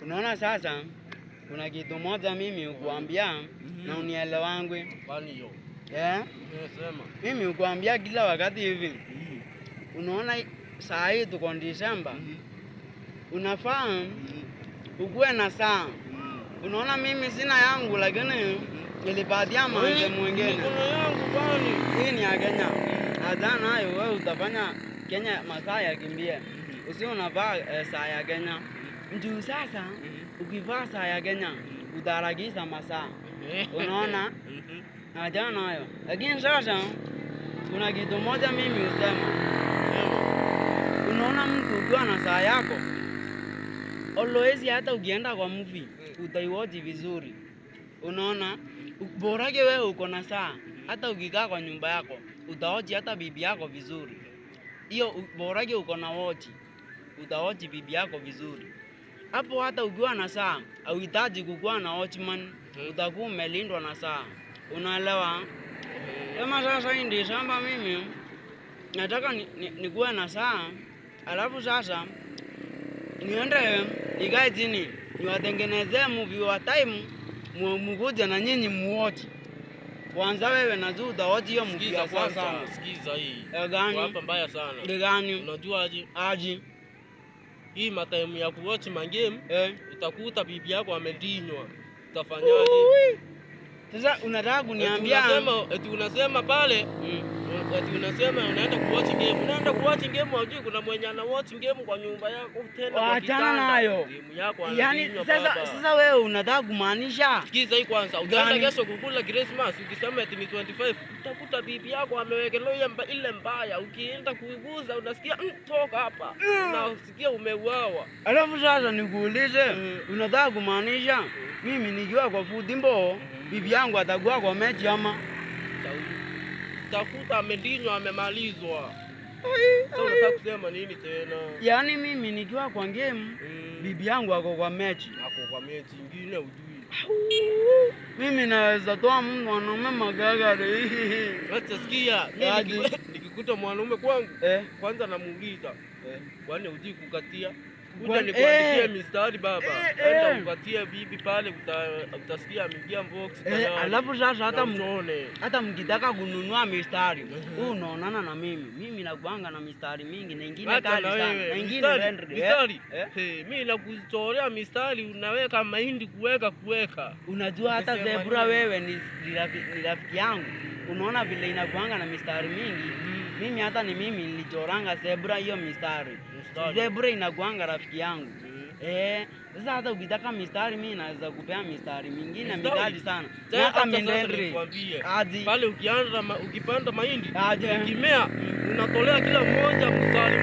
Unaona sasa kuna kitu moja mimi ukuambia na unielewangwe. Kwani hiyo? Nimesema. Mimi ukuambia kila wakati hivi. Unaona saa hii tuko Disemba. Unafaa ukuwe na saa. Unaona mimi sina yangu lakini nilipatia mwanze mwingine. Kuna yangu bali. Hii ni ya Kenya. Adana hayo wewe utafanya Kenya masaa yakimbie. Usio unavaa saa ya Kenya. Njoo sasa ukivaa saa ya Kenya utaharakisha masaa. Unaona? Ajana hayo. Lakini sasa kuna kitu moja mimi usema. Unaona mtu ukiwa na saa yako always hata ukienda kwa movie utaiwatch vizuri. Unaona? Borake wewe uko na saa hata ukikaa kwa nyumba yako utaoji hata bibi yako vizuri. Hiyo borake uko na watch utaoji bibi yako vizuri. Hapo hata ukiwa na saa hauhitaji kukuwa na watchman, utakuwa umelindwa na saa. Unaelewa? Kama sasa hii ndio shamba mimi nataka nikuwe na saa, alafu sasa niende nikae chini niwatengenezee movie wa time mkuje na nyinyi muwatch. Kwanza wewe na juu utaoji hiyo movie ya sasa. Sikiza hii. Hapa mbaya sana. Gani? Unajua aje? Hii matime ya kuwatch magame utakuta bibi yako amedinywa. Utafanyaje? Sasa unataka kuniambia unasema pale unasema unaenda kuwatch game. Unaenda kuwatch game hujui kuna mwenye ana watch game kwa nyumba yako tena kwa kitanda. Achana nayo. Yaani sasa wewe unataka kumaanisha? Sikiza hii kwanza. Ukienda kesho kukula Christmas ukisema eti ni 25 utakuta bibi yako amewekelea ile mbaya. Ukienda kuiguza unasikia toka hapa. Unasikia umeuawa. Alafu sasa nikuulize unataka kumaanisha mimi nikiwa kwa football bibi yangu atakuwa kwa mechi ama utakuta amedinywa amemalizwa. Sasa unataka kusema nini tena? Yaani mimi nikiwa kwa game bibi yangu ako kwa mechi. Ako kwa mechi nyingine hujui. Mimi naweza toa mwanaume magagari. Acha sikia. Nikikuta mwanaume kwangu kwanza namuuliza. Kwani hujui kukatia? Kuja nikuandikie mistari baba. Enda ukatie bibi pale utasikia ameingia box tayari. Alafu sasa hata mkitaka kununua mistari, unaonana na mimi. Mimi nakuanga na mistari mingi na nyingine kali sana. Na nyingine mistari. Mimi nakuzitolea mistari unaweka mahindi kuweka. Unajua hata Zebra wewe ni rafiki yangu. Unaona vile inakuanga na mistari mingi. Mimi hata ni mimi nilichoranga Zebra hiyo mistari. Zebra inakuanga rafiki yangu. Sasa hata ukitaka mistari mimi naweza kupea mistari mingine mikali sana. Hata mindendri. Pale ukipanda mahindi, ukimea unatolea kila mmoja mstari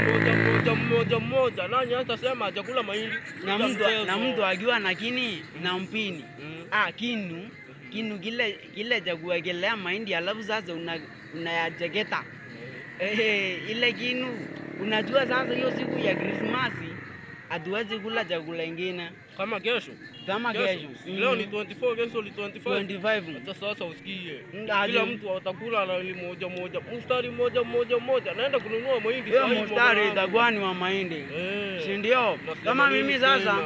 mmoja. Nani hata sema hajakula mahindi. Na mtu akiwa na kini na mpini. Kinu kile cha kuwekelea mahindi alafu sasa unayajeketa. Ile kinu unajua sasa hiyo siku ya Krismasi hatuwezi kula chakula ingine kama kesho. Leo ni 24, kesho ni 25. Sasa usikie. Kila mtu atakula na moja. Mstari moja. Naenda kununua mahindi sasa. Hiyo mstari itakuwa ni wa mahindi. Si ndio? Kama mimi sasa